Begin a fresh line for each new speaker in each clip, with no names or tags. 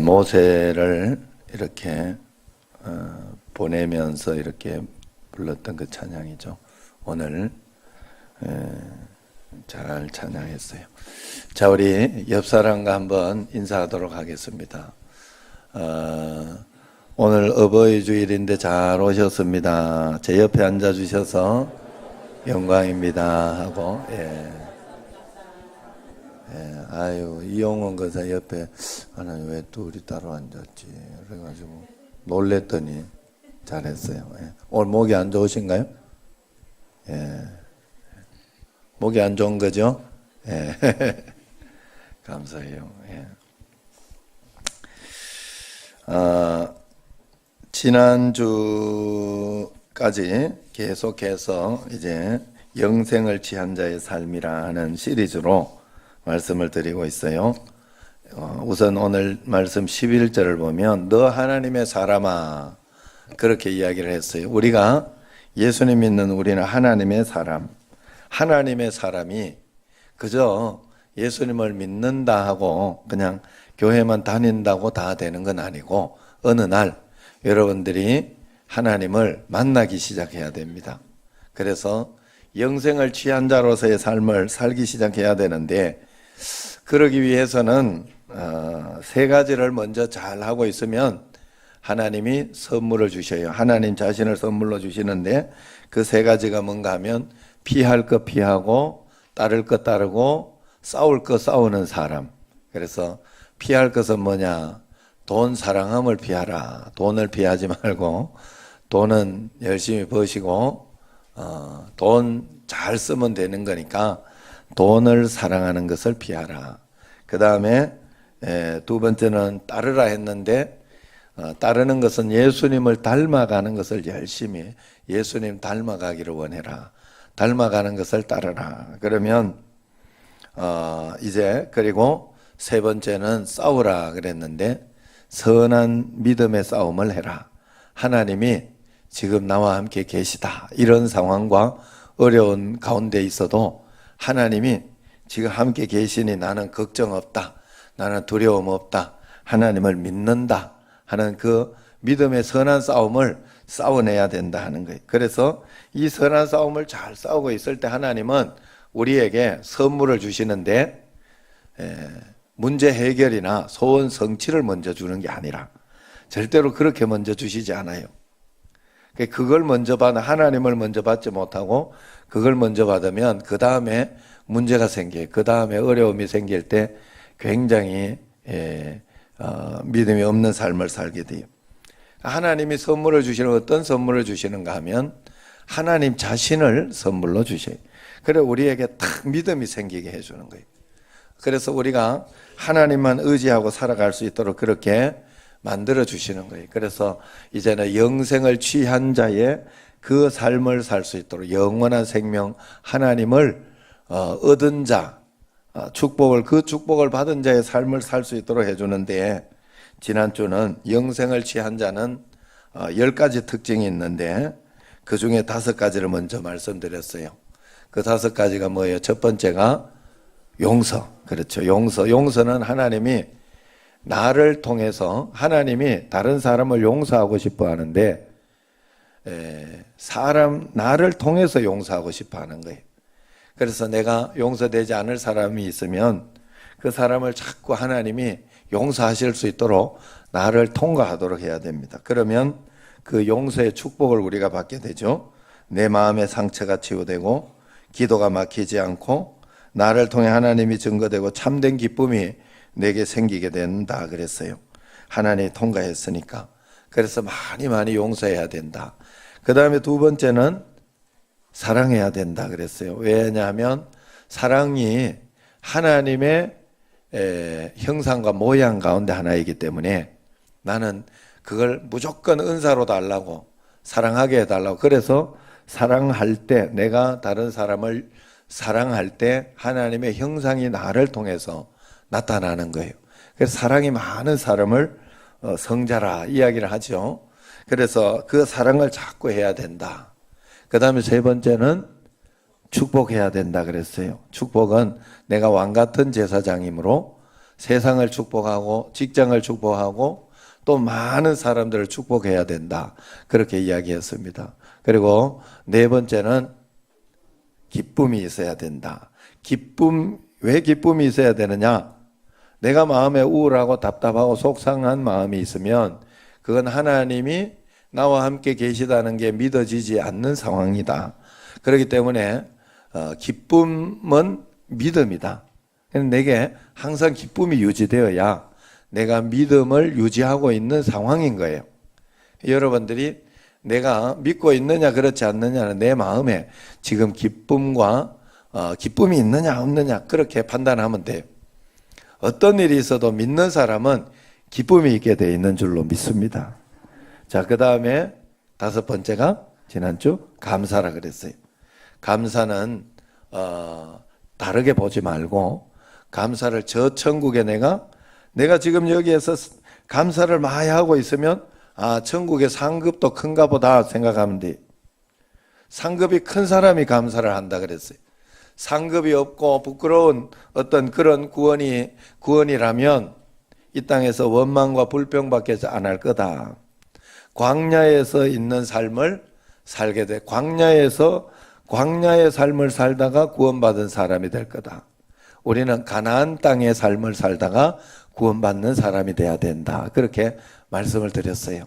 모세를 이렇게 보내면서 이렇게 불렀던 그 찬양이죠. 오늘 잘 찬양했어요. 자, 우리 옆 사람과 한번 인사하도록 하겠습니다. 오늘 어버이 주일인데 잘 오셨습니다. 제 옆에 앉아 주셔서 영광입니다 하고, 아유, 이용원 거사 옆에 하나님 왜 둘이 따로 앉았지? 그래가지고 놀랬더니 잘했어요. 오늘 목이 안 좋으신가요? 목이 안 좋은 거죠? 감사해요. 지난주까지 계속해서 이제 영생을 취한 자의 삶이라 하는 시리즈로 말씀을 드리고 있어요. 우선 오늘 말씀 11절을 보면 너 하나님의 사람아 그렇게 이야기를 했어요. 우리가 예수님 믿는 우리는 하나님의 사람, 하나님의 사람이 그저 예수님을 믿는다 하고 그냥 교회만 다닌다고 다 되는 건 아니고 어느 날 여러분들이 하나님을 만나기 시작해야 됩니다. 그래서 영생을 취한 자로서의 삶을 살기 시작해야 되는데 그러기 위해서는 세 가지를 먼저 잘 하고 있으면 하나님이 선물을 주셔요. 하나님 자신을 선물로 주시는데 그 세 가지가 뭔가 하면 피할 것 피하고 따를 것 따르고 싸울 것 싸우는 사람. 그래서 피할 것은 뭐냐? 돈 사랑함을 피하라. 돈을 피하지 말고 돈은 열심히 버시고 돈 잘 쓰면 되는 거니까 돈을 사랑하는 것을 피하라. 그 다음에 두 번째는 따르라 했는데 따르는 것은 예수님을 닮아가는 것을 열심히 예수님 닮아가기를 원해라. 닮아가는 것을 따르라. 그러면 이제 그리고 세 번째는 싸우라 그랬는데 선한 믿음의 싸움을 해라. 하나님이 지금 나와 함께 계시다. 이런 상황과 어려운 가운데 있어도 하나님이 지금 함께 계시니 나는 걱정 없다. 나는 두려움 없다. 하나님을 믿는다 하는 그 믿음의 선한 싸움을 싸워내야 된다 하는 거예요. 그래서 이 선한 싸움을 잘 싸우고 있을 때 하나님은 우리에게 선물을 주시는데 문제 해결이나 소원 성취를 먼저 주는 게 아니라 절대로 그렇게 먼저 주시지 않아요. 그걸 먼저 받아 하나님을 먼저 받지 못하고 그걸 먼저 받으면 그 다음에 문제가 생겨요. 그 다음에 어려움이 생길 때 굉장히 믿음이 없는 삶을 살게 돼요. 하나님이 선물을 주시는 어떤 선물을 주시는가 하면 하나님 자신을 선물로 주셔요. 그래 우리에게 딱 믿음이 생기게 해주는 거예요. 그래서 우리가 하나님만 의지하고 살아갈 수 있도록 그렇게 만들어 주시는 거예요. 그래서 이제는 영생을 취한 자의 그 삶을 살 수 있도록 영원한 생명 하나님을 얻은 자 축복을 그 축복을 받은 자의 삶을 살 수 있도록 해주는데 지난주는 영생을 취한 자는 10가지 특징이 있는데 그 중에 5가지를 먼저 말씀드렸어요. 그 5가지가 뭐예요? 첫 번째가 용서. 그렇죠. 용서는 하나님이 나를 통해서 하나님이 다른 사람을 용서하고 싶어 하는데 나를 통해서 용서하고 싶어 하는 거예요. 그래서 내가 용서되지 않을 사람이 있으면 그 사람을 자꾸 하나님이 용서하실 수 있도록 나를 통과하도록 해야 됩니다. 그러면 그 용서의 축복을 우리가 받게 되죠. 내 마음의 상처가 치유되고 기도가 막히지 않고 나를 통해 하나님이 증거되고 참된 기쁨이 내게 생기게 된다 그랬어요. 하나님이 통과했으니까. 그래서 많이 용서해야 된다. 그 다음에 두 번째는 사랑해야 된다 그랬어요. 왜냐하면 사랑이 하나님의 형상과 모양 가운데 하나이기 때문에 나는 그걸 무조건 은사로 달라고 사랑하게 해달라고. 그래서 사랑할 때 내가 다른 사람을 사랑할 때 하나님의 형상이 나를 통해서 나타나는 거예요. 그래서 사랑이 많은 사람을 성자라 이야기를 하죠. 그래서 그 사랑을 자꾸 해야 된다. 그 다음에 세 번째는 축복해야 된다 그랬어요. 축복은 내가 왕 같은 제사장이므로 세상을 축복하고 직장을 축복하고 또 많은 사람들을 축복해야 된다. 그렇게 이야기했습니다. 그리고 네 번째는 기쁨이 있어야 된다. 왜 기쁨이 있어야 되느냐? 내가 마음에 우울하고 답답하고 속상한 마음이 있으면 그건 하나님이 나와 함께 계시다는 게 믿어지지 않는 상황이다. 그렇기 때문에 기쁨은 믿음이다. 내게 항상 기쁨이 유지되어야 내가 믿음을 유지하고 있는 상황인 거예요. 여러분들이 내가 믿고 있느냐 그렇지 않느냐는 내 마음에 지금 기쁨이 있느냐 없느냐 그렇게 판단하면 돼요. 어떤 일이 있어도 믿는 사람은 기쁨이 있게 돼 있는 줄로 믿습니다. 자, 그 다음에 다섯 번째가 지난주 감사라 그랬어요. 감사는 다르게 보지 말고 감사를 저 천국에 내가 지금 여기에서 감사를 많이 하고 있으면 천국의 상급도 큰가 보다 생각하면 돼. 상급이 큰 사람이 감사를 한다 그랬어요. 상급이 없고 부끄러운 어떤 그런 구원이라면 이 땅에서 원망과 불평밖에 안 할 거다. 광야에서 있는 삶을 살게 돼. 광야의 삶을 살다가 구원받은 사람이 될 거다. 우리는 가나안 땅의 삶을 살다가 구원받는 사람이 돼야 된다. 그렇게 말씀을 드렸어요.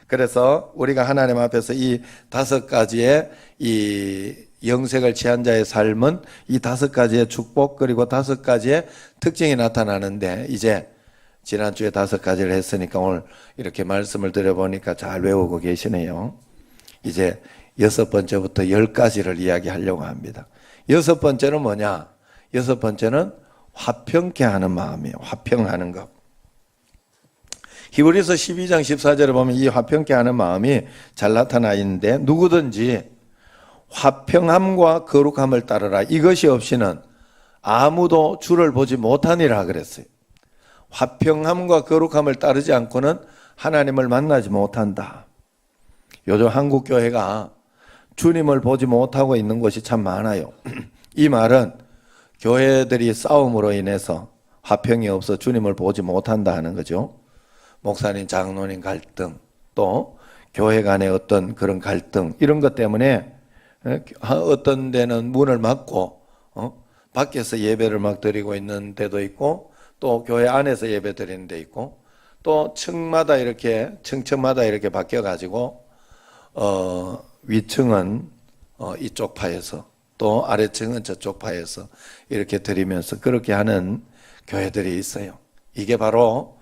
그래서 우리가 하나님 앞에서 이 다섯 가지의 이 영생을 취한 자의 삶은 이 다섯 가지의 축복 그리고 다섯 가지의 특징이 나타나는데 이제 지난주에 다섯 가지를 했으니까 오늘 이렇게 말씀을 드려보니까 잘 외우고 계시네요. 이제 여섯 번째부터 10가지를 이야기하려고 합니다. 여섯 번째는 뭐냐? 여섯 번째는 화평케 하는 마음이에요. 화평하는 것. 히브리서 12장 14절에 보면 이 화평케 하는 마음이 잘 나타나 있는데 누구든지 화평함과 거룩함을 따르라. 이것이 없이는 아무도 주를 보지 못하니라 그랬어요. 화평함과 거룩함을 따르지 않고는 하나님을 만나지 못한다. 요즘 한국 교회가 주님을 보지 못하고 있는 곳이 참 많아요. 이 말은 교회들이 싸움으로 인해서 화평이 없어 주님을 보지 못한다 하는 거죠. 목사님, 장로님 갈등, 또 교회 간의 어떤 그런 갈등 이런 것 때문에 어떤 데는 문을 막고 밖에서 예배를 막 드리고 있는 데도 있고 또 교회 안에서 예배 드리는 데 있고 또 층마다 이렇게 바뀌어 가지고 위층은 이쪽 파에서 또 아래층은 저쪽 파에서 이렇게 드리면서 그렇게 하는 교회들이 있어요. 이게 바로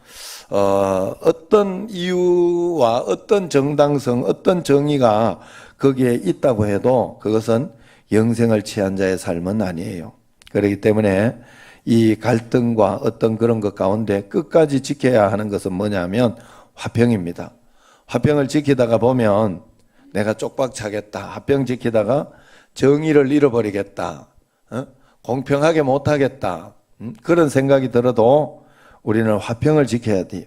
어떤 이유와 어떤 정당성, 어떤 정의가 거기에 있다고 해도 그것은 영생을 취한 자의 삶은 아니에요. 그렇기 때문에 이 갈등과 어떤 그런 것 가운데 끝까지 지켜야 하는 것은 뭐냐면 화평입니다. 화평을 지키다가 보면 내가 쪽박 차겠다. 화평 지키다가 정의를 잃어버리겠다. 공평하게 못하겠다. 그런 생각이 들어도 우리는 화평을 지켜야 돼요.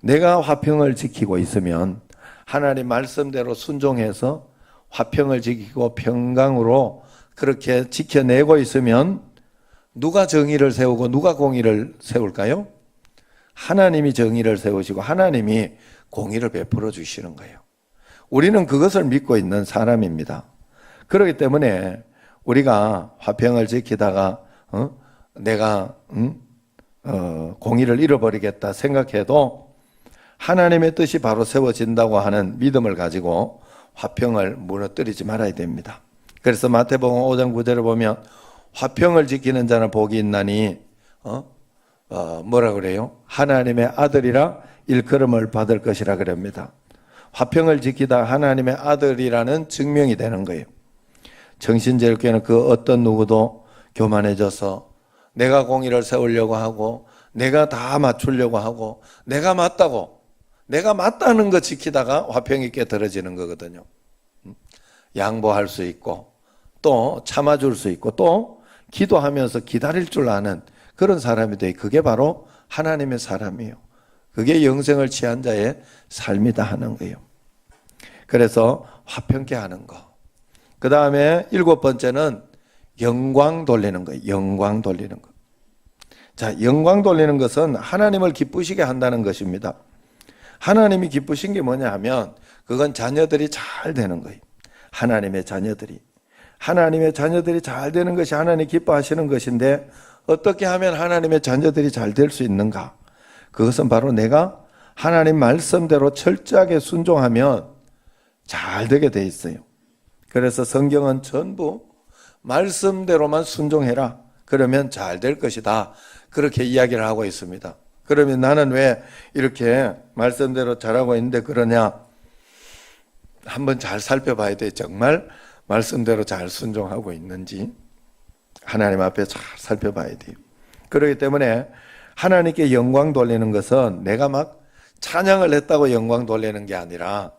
내가 화평을 지키고 있으면 하나님 말씀대로 순종해서 화평을 지키고 평강으로 그렇게 지켜내고 있으면 누가 정의를 세우고 누가 공의를 세울까요? 하나님이 정의를 세우시고 하나님이 공의를 베풀어 주시는 거예요. 우리는 그것을 믿고 있는 사람입니다. 그렇기 때문에 우리가 화평을 지키다가 내가 공의를 잃어버리겠다 생각해도 하나님의 뜻이 바로 세워진다고 하는 믿음을 가지고 화평을 무너뜨리지 말아야 됩니다. 그래서 마태복음 5장 9절을 보면 화평을 지키는 자는 복이 있나니 뭐라 그래요? 하나님의 아들이라 일컬음을 받을 것이라 그럽니다. 화평을 지키다 하나님의 아들이라는 증명이 되는 거예요. 정신제일교회는 그 어떤 누구도 교만해져서 내가 공의를 세우려고 하고 내가 다 맞추려고 하고 내가 맞다는 거 지키다가 화평이 깨달아지는 거거든요. 양보할 수 있고 또 참아줄 수 있고 또 기도하면서 기다릴 줄 아는 그런 사람이 돼. 그게 바로 하나님의 사람이에요. 그게 영생을 취한 자의 삶이다 하는 거예요. 그래서 화평케 하는 거. 그 다음에 일곱 번째는 영광 돌리는 거예요. 영광 돌리는 거. 자, 영광 돌리는 것은 하나님을 기쁘시게 한다는 것입니다. 하나님이 기쁘신 게 뭐냐 하면 그건 자녀들이 잘 되는 거예요. 하나님의 자녀들이 잘 되는 것이 하나님 기뻐하시는 것인데, 어떻게 하면 하나님의 자녀들이 잘 될 수 있는가? 그것은 바로 내가 하나님 말씀대로 철저하게 순종하면 잘 되게 돼 있어요. 그래서 성경은 전부 말씀대로만 순종해라, 그러면 잘 될 것이다, 그렇게 이야기를 하고 있습니다. 그러면 나는 왜 이렇게 말씀대로 잘하고 있는데 그러냐? 한번 잘 살펴봐야 돼. 정말 말씀대로 잘 순종하고 있는지 하나님 앞에 잘 살펴봐야 돼요. 그렇기 때문에 하나님께 영광 돌리는 것은 내가 막 찬양을 했다고 영광 돌리는 게 아니라,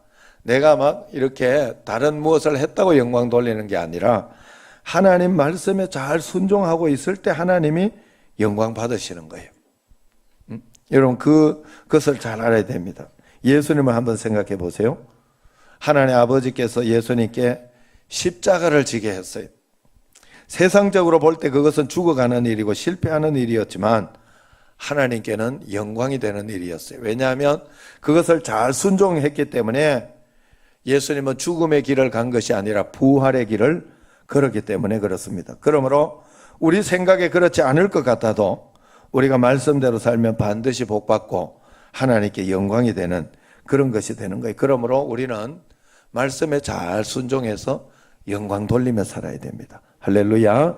내가 막 이렇게 다른 무엇을 했다고 영광 돌리는 게 아니라, 하나님 말씀에 잘 순종하고 있을 때 하나님이 영광 받으시는 거예요. 여러분, 그것을 잘 알아야 됩니다. 예수님을 한번 생각해 보세요. 하나님 아버지께서 예수님께 십자가를 지게 했어요. 세상적으로 볼 때 그것은 죽어가는 일이고 실패하는 일이었지만 하나님께는 영광이 되는 일이었어요. 왜냐하면 그것을 잘 순종했기 때문에 예수님은 죽음의 길을 간 것이 아니라 부활의 길을 걸었기 때문에 그렇습니다. 그러므로 우리 생각에 그렇지 않을 것 같아도 우리가 말씀대로 살면 반드시 복받고 하나님께 영광이 되는 그런 것이 되는 거예요. 그러므로 우리는 말씀에 잘 순종해서 영광 돌리며 살아야 됩니다. 할렐루야.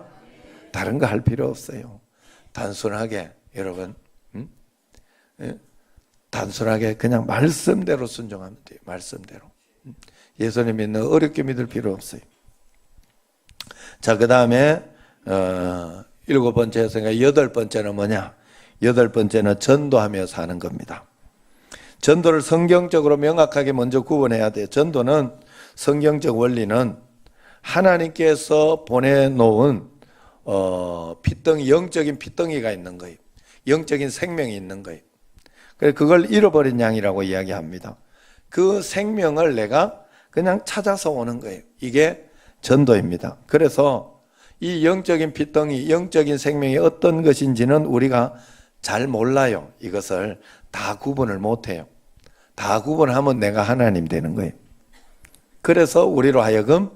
다른 거 할 필요 없어요. 단순하게 여러분, 단순하게 그냥 말씀대로 순종하면 돼요. 말씀대로. 예수님 믿는 어렵게 믿을 필요 없어요. 자, 그 다음에 7번째 생각, 8번째는 뭐냐? 8번째는 전도하며 사는 겁니다. 전도를 성경적으로 명확하게 먼저 구분해야 돼요. 전도는 성경적 원리는 하나님께서 보내놓은 피덩이, 영적인 피덩이가 있는 거예요. 영적인 생명이 있는 거예요. 그래서 그걸 잃어버린 양이라고 이야기합니다. 그 생명을 내가 그냥 찾아서 오는 거예요. 이게 전도입니다. 그래서 이 영적인 피덩이, 영적인 생명이 어떤 것인지는 우리가 잘 몰라요. 이것을 다 구분을 못해요. 다 구분하면 내가 하나님 되는 거예요. 그래서 우리로 하여금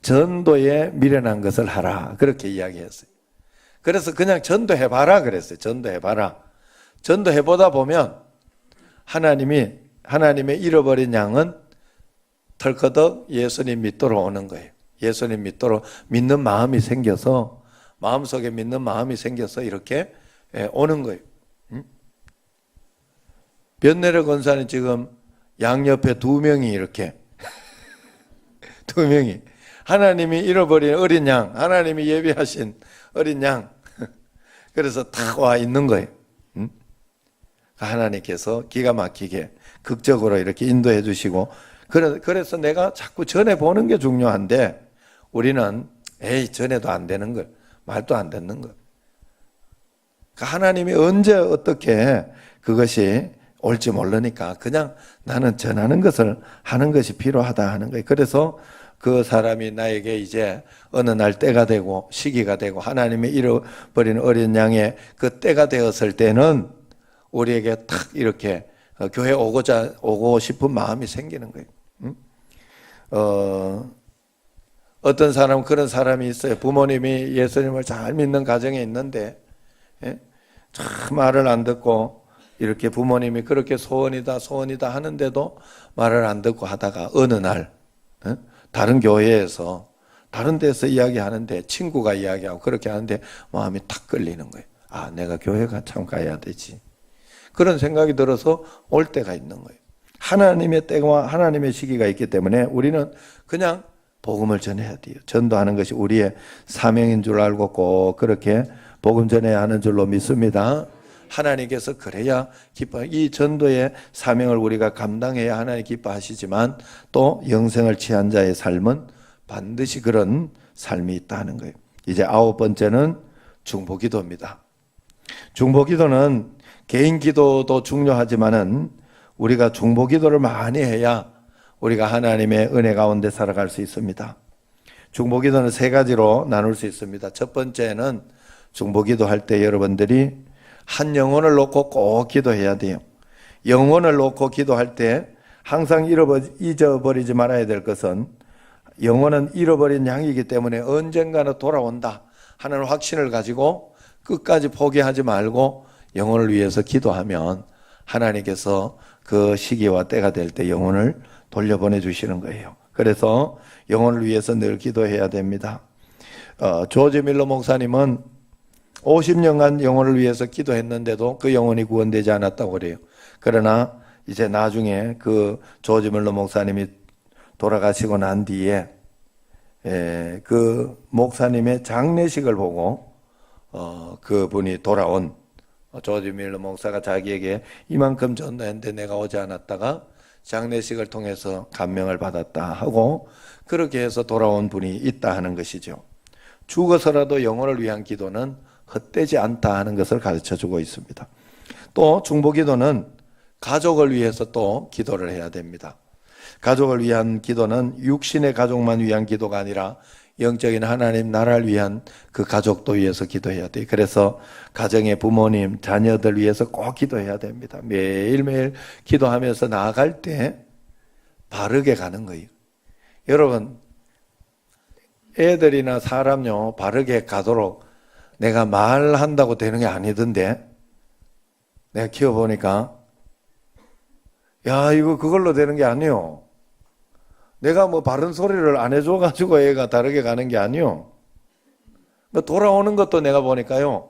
전도에 미련한 것을 하라, 그렇게 이야기했어요. 그래서 그냥 전도해봐라 그랬어요. 전도해봐라. 전도해보다 보면 하나님의 잃어버린 양은 털커덕 예수님 믿도록 오는 거예요. 예수님 믿도록 믿는 마음이 생겨서, 마음속에 믿는 마음이 생겨서 이렇게 오는 거예요. 변내려 권사는 지금 양옆에 2명이 이렇게 2명이 하나님이 잃어버린 어린 양, 하나님이 예비하신 어린 양, 그래서 탁 와 있는 거예요. 하나님께서 기가 막히게 극적으로 이렇게 인도해 주시고, 그래서 내가 자꾸 전해보는 게 중요한데 우리는 전해도 안 되는 걸, 말도 안 듣는 걸. 하나님이 언제 어떻게 그것이 올지 모르니까 그냥 나는 전하는 것을 하는 것이 필요하다 하는 거예요. 그래서 그 사람이 나에게 이제 어느 날 때가 되고 시기가 되고 하나님의 잃어버린 어린 양의 그 때가 되었을 때는 우리에게 탁 이렇게 교회 오고 싶은 마음이 생기는 거예요. 어떤 사람은 그런 사람이 있어요. 부모님이 예수님을 잘 믿는 가정에 있는데 참 말을 안 듣고 이렇게 부모님이 그렇게 소원이다 하는데도 말을 안 듣고 하다가 어느 날 다른 교회에서 다른 데서 이야기하는데, 친구가 이야기하고 그렇게 하는데 마음이 탁 끌리는 거예요. 아, 내가 교회가 참 가야 되지, 그런 생각이 들어서 올 때가 있는 거예요. 하나님의 때와 하나님의 시기가 있기 때문에 우리는 그냥 복음을 전해야 돼요. 전도하는 것이 우리의 사명인 줄 알고 꼭 그렇게 복음 전해야 하는 줄로 믿습니다. 하나님께서 그래야 기뻐, 이 전도의 사명을 우리가 감당해야 하나님 기뻐하시지만 또 영생을 취한 자의 삶은 반드시 그런 삶이 있다는 거예요. 이제 9번째는 중보기도입니다. 중보기도는 개인 기도도 중요하지만은 우리가 중보기도를 많이 해야 우리가 하나님의 은혜 가운데 살아갈 수 있습니다. 중보기도는 3가지로 나눌 수 있습니다. 첫 번째는 중보기도 할 때 여러분들이 한 영혼을 놓고 꼭 기도해야 돼요. 영혼을 놓고 기도할 때 항상 잊어버리지 말아야 될 것은 영혼은 잃어버린 양이기 때문에 언젠가는 돌아온다 하는 확신을 가지고 끝까지 포기하지 말고 영혼을 위해서 기도하면 하나님께서 그 시기와 때가 될 때 영혼을 돌려보내 주시는 거예요. 그래서 영혼을 위해서 늘 기도해야 됩니다. 조지 밀러 목사님은 50년간 영혼을 위해서 기도했는데도 그 영혼이 구원되지 않았다고 그래요. 그러나 이제 나중에 그 조지 밀러 목사님이 돌아가시고 난 뒤에 그 목사님의 장례식을 보고 그분이 돌아온 조지 밀러 목사가 자기에게 이만큼 전도했는데 내가 오지 않았다가 장례식을 통해서 감명을 받았다 하고 그렇게 해서 돌아온 분이 있다 하는 것이죠. 죽어서라도 영혼을 위한 기도는 헛되지 않다 하는 것을 가르쳐주고 있습니다. 또 중보기도는 가족을 위해서 또 기도를 해야 됩니다. 가족을 위한 기도는 육신의 가족만 위한 기도가 아니라 영적인 하나님 나라를 위한 그 가족도 위해서 기도해야 돼요. 그래서 가정의 부모님, 자녀들 위해서 꼭 기도해야 됩니다. 매일매일 기도하면서 나아갈 때 바르게 가는 거예요. 여러분, 애들이나 사람요 바르게 가도록 내가 말한다고 되는 게 아니던데 내가 키워보니까 야 이거 그걸로 되는 게 아니요. 내가 뭐 바른 소리를 안 해줘가지고 애가 다르게 가는 게 아니요. 돌아오는 것도 내가 보니까요.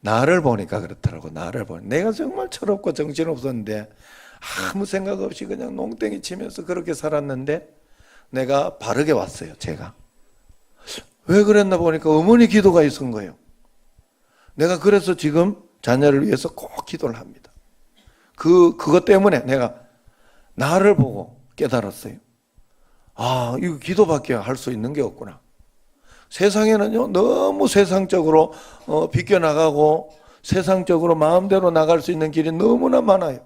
나를 보니까 그렇더라고. 나를 보니 내가 정말 철없고 정신없었는데 아무 생각 없이 그냥 농땡이 치면서 그렇게 살았는데 내가 바르게 왔어요. 제가. 왜 그랬나 보니까 어머니 기도가 있은 거예요. 내가 그래서 지금 자녀를 위해서 꼭 기도를 합니다. 그것 때문에 내가 나를 보고 깨달았어요. 아, 이거 기도밖에 할 수 있는 게 없구나. 세상에는요, 너무 세상적으로 비껴나가고 세상적으로 마음대로 나갈 수 있는 길이 너무나 많아요.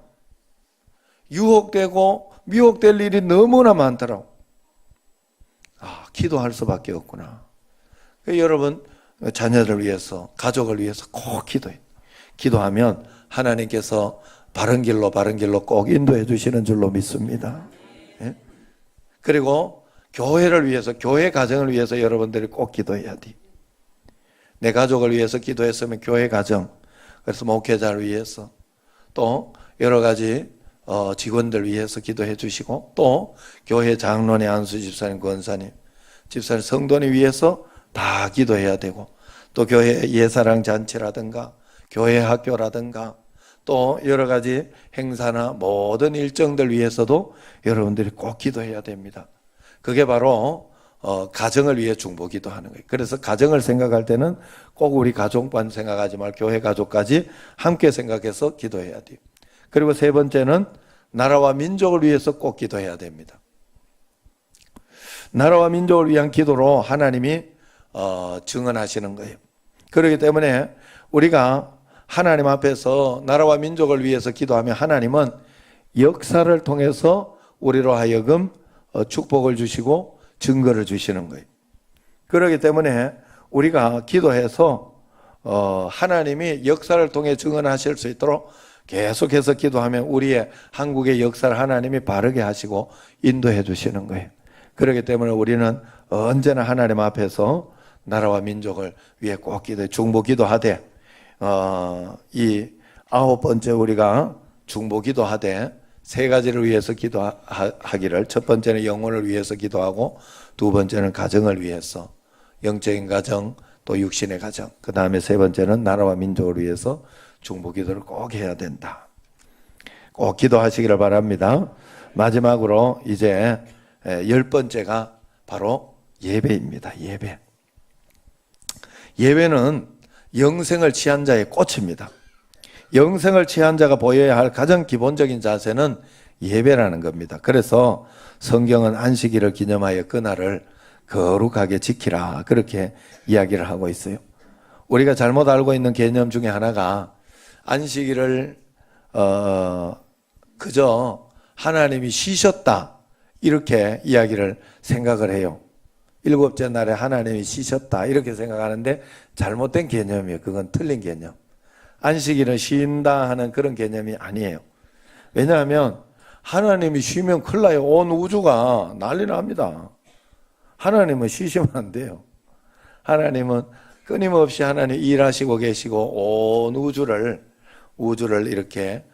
유혹되고 미혹될 일이 너무나 많더라고. 아, 기도할 수밖에 없구나. 여러분, 자녀를 위해서, 가족을 위해서 꼭 기도해요. 기도하면 하나님께서 바른 길로 꼭 인도해 주시는 줄로 믿습니다. 예? 그리고 교회를 위해서, 교회 가정을 위해서 여러분들이 꼭 기도해야 돼요. 내 가족을 위해서 기도했으면 교회 가정, 그래서 목회자를 위해서 또 여러 가지 직원들 위해서 기도해 주시고 또 교회 장로님, 안수 집사님, 권사님, 집사님, 성도님 위해서 다 기도해야 되고 또 교회 예사랑 잔치라든가 교회 학교라든가 또 여러 가지 행사나 모든 일정들 위해서도 여러분들이 꼭 기도해야 됩니다. 그게 바로 가정을 위해 중보기도 하는 거예요. 그래서 가정을 생각할 때는 꼭 우리 가족만 생각하지 말고 교회 가족까지 함께 생각해서 기도해야 돼요. 그리고 세 번째는 나라와 민족을 위해서 꼭 기도해야 됩니다. 나라와 민족을 위한 기도로 하나님이 증언하시는 거예요. 그렇기 때문에 우리가 하나님 앞에서 나라와 민족을 위해서 기도하면 하나님은 역사를 통해서 우리로 하여금 축복을 주시고 증거를 주시는 거예요. 그렇기 때문에 우리가 기도해서 하나님이 역사를 통해 증언하실 수 있도록 계속해서 기도하면 우리의 한국의 역사를 하나님이 바르게 하시고 인도해 주시는 거예요. 그렇기 때문에 우리는 언제나 하나님 앞에서 나라와 민족을 위해 꼭 기도해 중보기도하되 이 9번째 우리가 중보기도하되 세 가지를 위해서 기도하기를 첫 번째는 영혼을 위해서 기도하고 두 번째는 가정을 위해서 영적인 가정 또 육신의 가정 그 다음에 세 번째는 나라와 민족을 위해서 중보기도를 꼭 해야 된다. 꼭 기도하시기를 바랍니다. 마지막으로 이제 10번째가 바로 예배입니다. 예배. 예배는 영생을 취한 자의 꽃입니다. 영생을 취한 자가 보여야 할 가장 기본적인 자세는 예배라는 겁니다. 그래서 성경은 안식일을 기념하여 그날을 거룩하게 지키라 그렇게 이야기를 하고 있어요. 우리가 잘못 알고 있는 개념 중에 하나가 안식일을 그저 하나님이 쉬셨다 이렇게 이야기를 생각을 해요. 일곱째 날에 하나님이 쉬셨다 이렇게 생각하는데 잘못된 개념이에요. 그건 틀린 개념. 안식일은 쉰다 하는 그런 개념이 아니에요. 왜냐하면 하나님이 쉬면 큰일 나요. 온 우주가 난리 납니다. 하나님은 쉬시면 안 돼요. 하나님은 끊임없이 하나님 일하시고 계시고 온 우주를 이렇게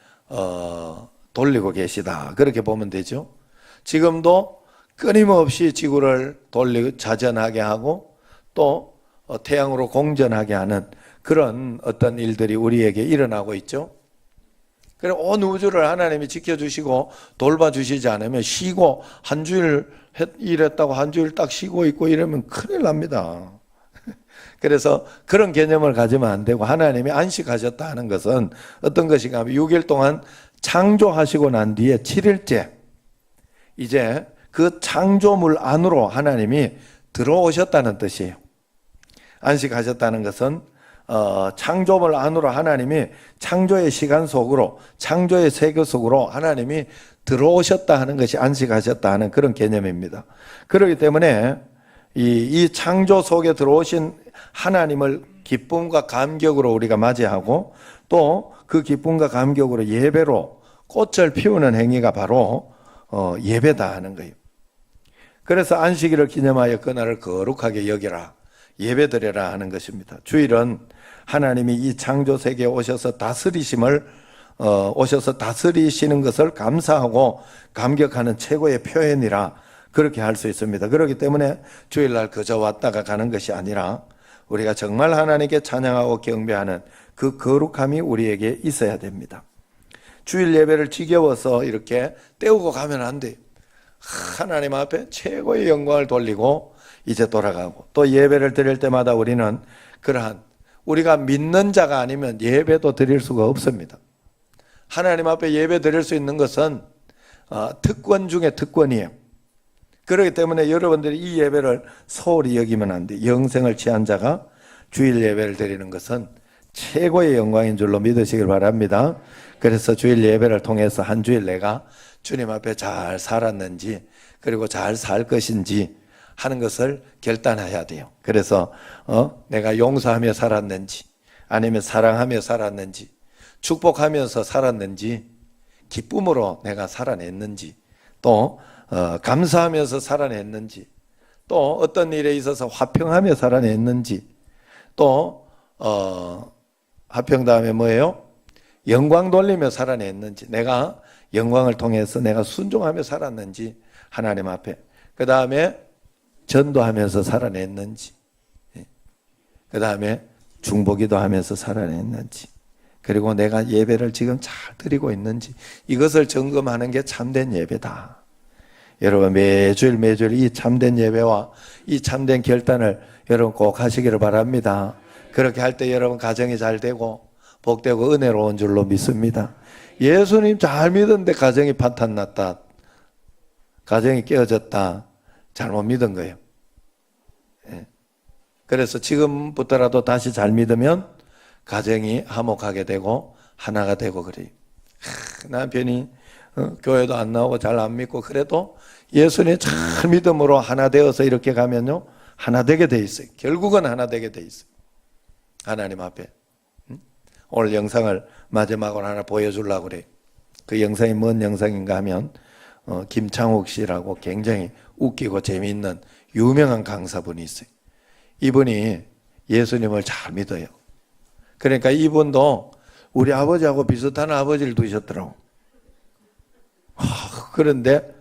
돌리고 계시다. 그렇게 보면 되죠. 지금도 끊임없이 지구를 돌리고 자전하게 하고 또 태양으로 공전하게 하는 그런 어떤 일들이 우리에게 일어나고 있죠. 그래 온 우주를 하나님이 지켜주시고 돌봐주시지 않으면 쉬고 한 주일 일했다고 한 주일 딱 쉬고 있고 이러면 큰일 납니다. 그래서 그런 개념을 가지면 안 되고 하나님이 안식하셨다 하는 것은 어떤 것인가 하면 6일 동안 창조하시고 난 뒤에 7일째 이제 그 창조물 안으로 하나님이 들어오셨다는 뜻이에요. 안식하셨다는 것은 창조물 안으로 하나님이 창조의 시간 속으로 창조의 세계 속으로 하나님이 들어오셨다 하는 것이 안식하셨다 하는 그런 개념입니다. 그렇기 때문에 이 창조 속에 들어오신 하나님을 기쁨과 감격으로 우리가 맞이하고 또 그 기쁨과 감격으로 예배로 꽃을 피우는 행위가 바로 예배다 하는 거예요. 그래서 안식일을 기념하여 그날을 거룩하게 여기라 예배드려라 하는 것입니다. 주일은 하나님이 이 창조 세계에 오셔서 다스리시는 것을 감사하고 감격하는 최고의 표현이라 그렇게 할 수 있습니다. 그렇기 때문에 주일날 그저 왔다가 가는 것이 아니라 우리가 정말 하나님께 찬양하고 경배하는 그 거룩함이 우리에게 있어야 됩니다. 주일 예배를 지겨워서 이렇게 때우고 가면 안 돼요. 하나님 앞에 최고의 영광을 돌리고 이제 돌아가고 또 예배를 드릴 때마다 우리는 그러한 우리가 믿는 자가 아니면 예배도 드릴 수가 없습니다. 하나님 앞에 예배 드릴 수 있는 것은 특권 중에 특권이에요. 그렇기 때문에 여러분들이 이 예배를 소홀히 여기면 안 돼요. 영생을 취한 자가 주일 예배를 드리는 것은 최고의 영광인 줄로 믿으시길 바랍니다. 그래서 주일 예배를 통해서 한 주일 내가 주님 앞에 잘 살았는지 그리고 잘 살 것인지 하는 것을 결단해야 돼요. 그래서 내가 용서하며 살았는지 아니면 사랑하며 살았는지 축복하면서 살았는지 기쁨으로 내가 살아냈는지 또 감사하면서 살아냈는지 또 어떤 일에 있어서 화평하며 살아냈는지 또 화평 다음에 뭐예요? 영광 돌리며 살아냈는지 내가 영광을 통해서 내가 순종하며 살았는지 하나님 앞에 그 다음에 전도하면서 살아냈는지 그 다음에 중보기도 하면서 살아냈는지 그리고 내가 예배를 지금 잘 드리고 있는지 이것을 점검하는 게 참된 예배다. 여러분 매주일 이 참된 예배와 이 참된 결단을 여러분 꼭 하시기를 바랍니다. 그렇게 할 때 여러분 가정이 잘 되고 복되고 은혜로운 줄로 믿습니다. 예수님 잘 믿었는데 가정이 파탄났다. 가정이 깨어졌다. 잘못 믿은 거예요. 그래서 지금부터라도 다시 잘 믿으면 가정이 화목하게 되고 하나가 되고 그래요. 남편이 교회도 안 나오고 잘 안 믿고 그래도 예수님 잘 믿음으로 하나 되어서 이렇게 가면요 하나 되게 돼 있어요. 결국은 하나 되게 돼 있어요. 하나님 앞에. 오늘 영상을 마지막으로 하나 보여주려고 그래요. 그 영상이 뭔 영상인가 하면 김창욱 씨라고 굉장히 웃기고 재미있는 유명한 강사분이 있어요. 이분이 예수님을 잘 믿어요. 그러니까 이분도 우리 아버지하고 비슷한 아버지를 두셨더라고. 그런데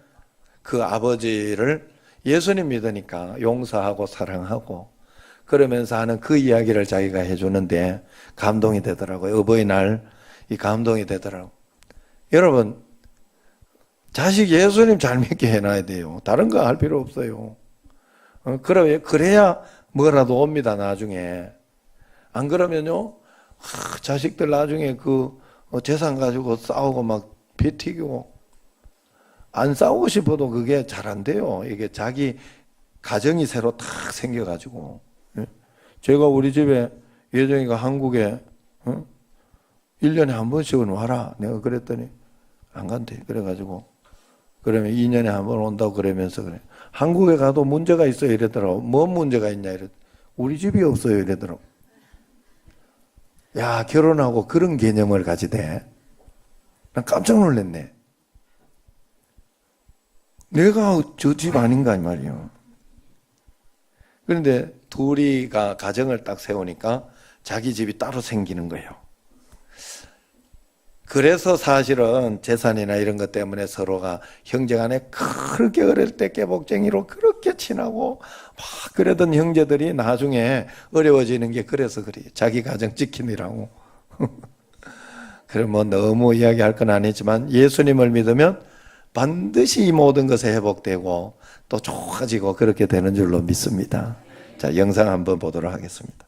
그 아버지를 예수님 믿으니까 용서하고 사랑하고 그러면서 하는 그 이야기를 자기가 해주는데 감동이 되더라고요. 어버이날 이 감동이 되더라고요. 여러분 자식 예수님 잘 믿게 해놔야 돼요. 다른 거 할 필요 없어요. 그래야 뭐라도 옵니다 나중에. 안 그러면요 자식들 나중에 그 재산 가지고 싸우고 막 피 튀기고 안 싸우고 싶어도 그게 잘 안 돼요. 이게 자기 가정이 새로 탁 생겨가지고. 제가 우리 집에 예정이가 한국에 1년에 한 번씩은 와라. 내가 그랬더니 안 간대. 그래가지고 그러면 2년에 한 번 온다고 그러면서 그래. 한국에 가도 문제가 있어요 이랬더라고. 뭔 문제가 있냐 이랬. 우리 집이 없어요 이랬더라고. 야, 결혼하고 그런 개념을 가지대. 난 깜짝 놀랐네. 내가 저 집 아닌가 이 말이요. 그런데 둘이가 가정을 딱 세우니까 자기 집이 따로 생기는 거예요. 그래서 사실은 재산이나 이런 것 때문에 서로가 형제간에 그렇게 어릴 때 깨복쟁이로 그렇게 친하고 막 그러던 형제들이 나중에 어려워지는 게 그래서 그래요. 자기 가정 지키느라고. 그럼 뭐 너무 이야기할 건 아니지만 예수님을 믿으면 반드시 이 모든 것에 회복되고 또 좋아지고 그렇게 되는 줄로 믿습니다. 자, 영상 한번 보도록 하겠습니다.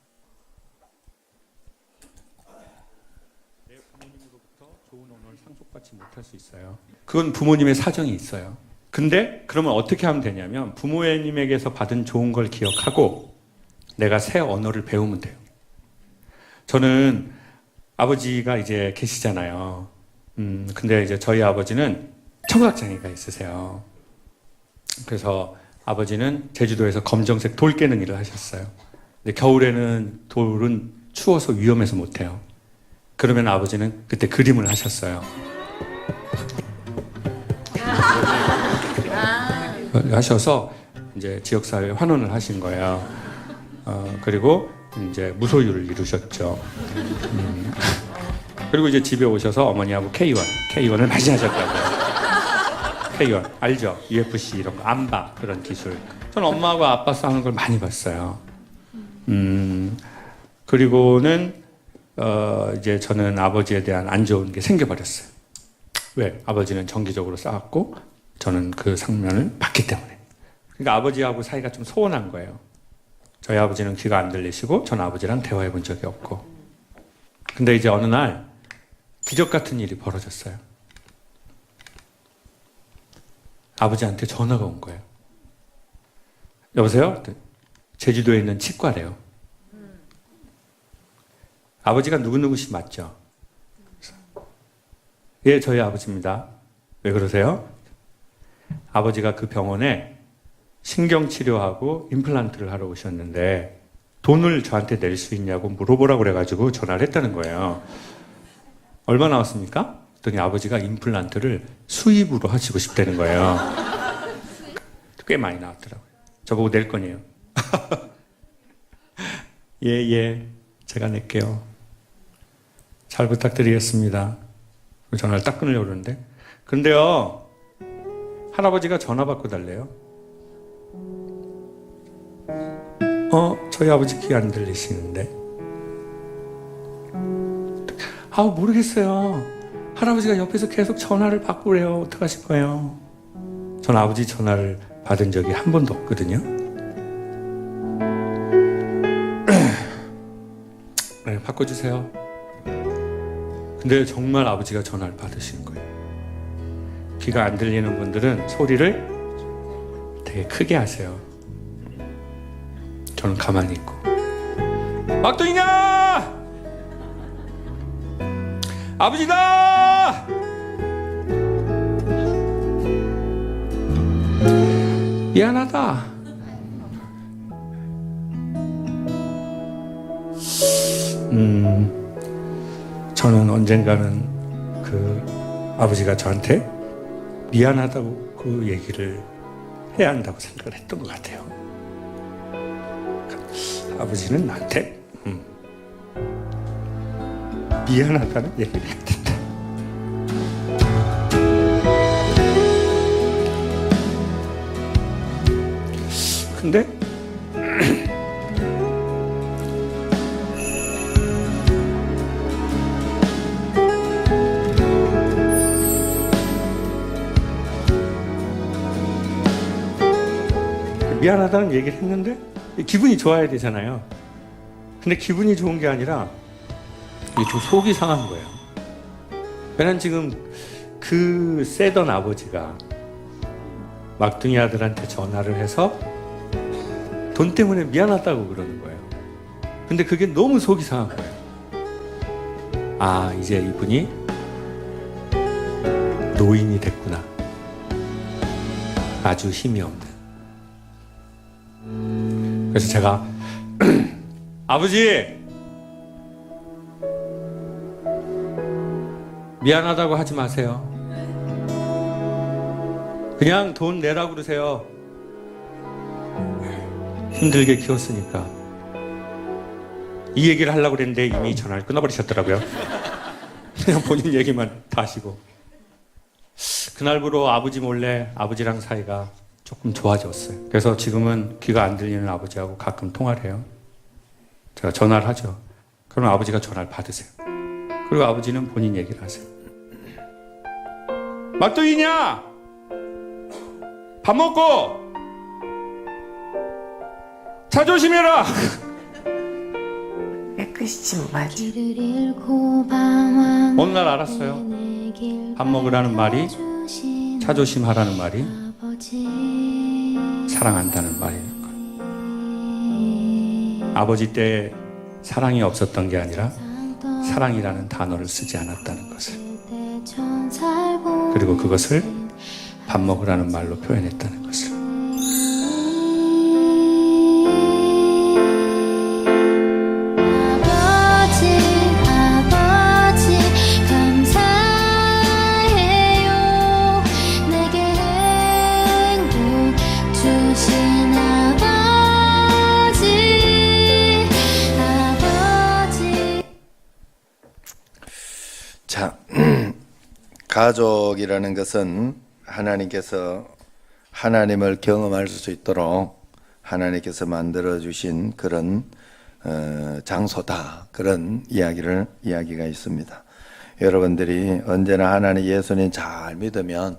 내 부모님으로부터 좋은 언어를 상속받지 못할 수 있어요. 그건 부모님의 사정이 있어요. 근데 그러면 어떻게 하면 되냐면 부모님에게서 받은 좋은 걸 기억하고 내가 새 언어를 배우면 돼요. 저는 아버지가 이제 계시잖아요. 근데 이제 저희 아버지는 청각장애가 있으세요. 그래서 아버지는 제주도에서 검정색 돌 깨는 일을 하셨어요. 근데 겨울에는 돌은 추워서 위험해서 못해요. 그러면 아버지는 그때 그림을 하셨어요. 하셔서 이제 지역사회에 환원을 하신 거예요. 그리고 이제 무소유를 이루셨죠. 그리고 이제 집에 오셔서 어머니하고 K1을 많이 하셨다고요. K1 알죠? UFC 이런 거 안바 그런 기술. 저는 엄마하고 아빠 싸우는 걸 많이 봤어요. 그리고는 이제 저는 아버지에 대한 안 좋은 게 생겨버렸어요. 왜? 아버지는 정기적으로 싸웠고 저는 그 상면을 봤기 때문에. 그러니까 아버지하고 사이가 좀 소원한 거예요. 저희 아버지는 귀가 안 들리시고 저는 아버지랑 대화해 본 적이 없고. 근데 이제 어느 날 기적 같은 일이 벌어졌어요. 아버지한테 전화가 온 거예요. 여보세요? 제주도에 있는 치과래요. 아버지가 누구누구씨 맞죠? 예, 저희 아버지입니다. 왜 그러세요? 아버지가 그 병원에 신경치료하고 임플란트를 하러 오셨는데 돈을 저한테 낼 수 있냐고 물어보라고 그래가지고 전화를 했다는 거예요. 얼마 나왔습니까? 그랬더니 아버지가 임플란트를 수입으로 하시고 싶다는 거예요. 꽤 많이 나왔더라고요. 저보고 낼 거네요. 예, 제가 낼게요. 잘 부탁드리겠습니다. 전화를 딱 끊으려고 그러는데. 근데요, 할아버지가 전화 받고 달래요. 저희 아버지 귀 안 들리시는데. 모르겠어요. 할아버지가 옆에서 계속 전화를 받고 그래요. 어떡하실 거예요? 전 아버지 전화를 받은 적이 한 번도 없거든요. 네, 바꿔주세요. 근데 정말 아버지가 전화를 받으시는 거예요. 귀가 안 들리는 분들은 소리를 되게 크게 하세요. 저는 가만히 있고. 막둥이냐! 아버지다! 미안하다. 저는 언젠가는 그 아버지가 저한테 미안하다고 그 얘기를 해야 한다고 생각을 했던 것 같아요. 아버지는 나한테 미안하다는 얘기를 해야 된다. 근데 미안하다는 얘기를 했는데 기분이 좋아야 되잖아요. 근데 기분이 좋은 게 아니라 좀 속이 상한 거예요. 왜냐면 지금 그 세던 아버지가 막둥이 아들한테 전화를 해서 돈 때문에 미안하다고 그러는 거예요. 근데 그게 너무 속이 상한 거예요. 아, 이제 이분이 노인이 됐구나. 아주 힘이 없는. 그래서 제가 아버지! 미안하다고 하지 마세요. 그냥 돈 내라고 그러세요. 힘들게 키웠으니까. 이 얘기를 하려고 그랬는데 이미 전화를 끊어버리셨더라고요. 그냥 본인 얘기만 다 하시고. 그날부로 아버지 몰래 아버지랑 사이가 조금 좋아졌어요. 그래서 지금은 귀가 안 들리는 아버지하고 가끔 통화를 해요. 제가 전화를 하죠. 그러면 아버지가 전화를 받으세요. 그리고 아버지는 본인 얘기를 하세요. 막둥이냐? 밥 먹고 차 조심해라.
깨끗이 말이.
어느 날 알았어요. 밥 먹으라는 말이, 차 조심하라는 말이 사랑한다는 말이니까. 아버지 때 사랑이 없었던 게 아니라 사랑이라는 단어를 쓰지 않았다는 것을, 그리고 그것을 밥 먹으라는 말로 표현했다는 것을.
아버지 감사해요. 내게 행복 주신 아버지.
자, 가족이라는 것은 하나님께서 하나님을 경험할 수 있도록 하나님께서 만들어주신 그런 장소다. 그런 이야기가 있습니다. 여러분들이 언제나 하나님 예수님 잘 믿으면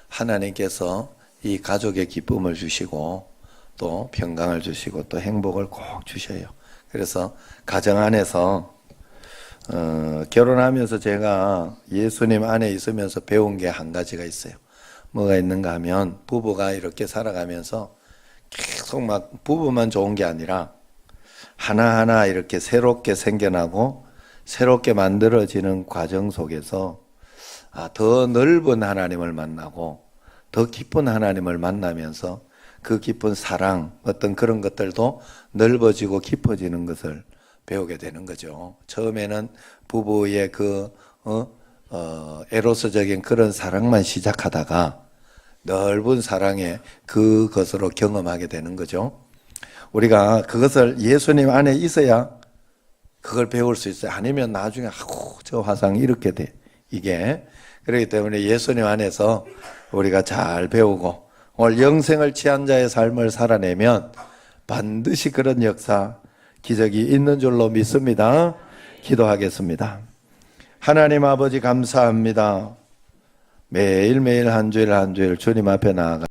하나님께서 이 가족의 기쁨을 주시고 또 평강을 주시고 또 행복을 꼭 주셔요. 그래서 가정 안에서 결혼하면서 제가 예수님 안에 있으면서 배운 게 한 가지가 있어요. 뭐가 있는가 하면 부부가 이렇게 살아가면서 계속 막 부부만 좋은 게 아니라 하나하나 이렇게 새롭게 생겨나고 새롭게 만들어지는 과정 속에서 더 넓은 하나님을 만나고 더 깊은 하나님을 만나면서 그 깊은 사랑, 어떤 그런 것들도 넓어지고 깊어지는 것을 배우게 되는 거죠. 처음에는 부부의 그 에로스적인 그런 사랑만 시작하다가 넓은 사랑의 그것으로 경험하게 되는 거죠. 우리가 그것을 예수님 안에 있어야 그걸 배울 수 있어요. 아니면 나중에 저 화상이 이렇게 돼. 이게 그렇기 때문에 예수님 안에서 우리가 잘 배우고 오늘 영생을 취한 자의 삶을 살아내면 반드시 그런 역사, 기적이 있는 줄로 믿습니다. 기도하겠습니다. 하나님 아버지 감사합니다. 매일매일 한 주일 한 주일 주님 앞에 나아가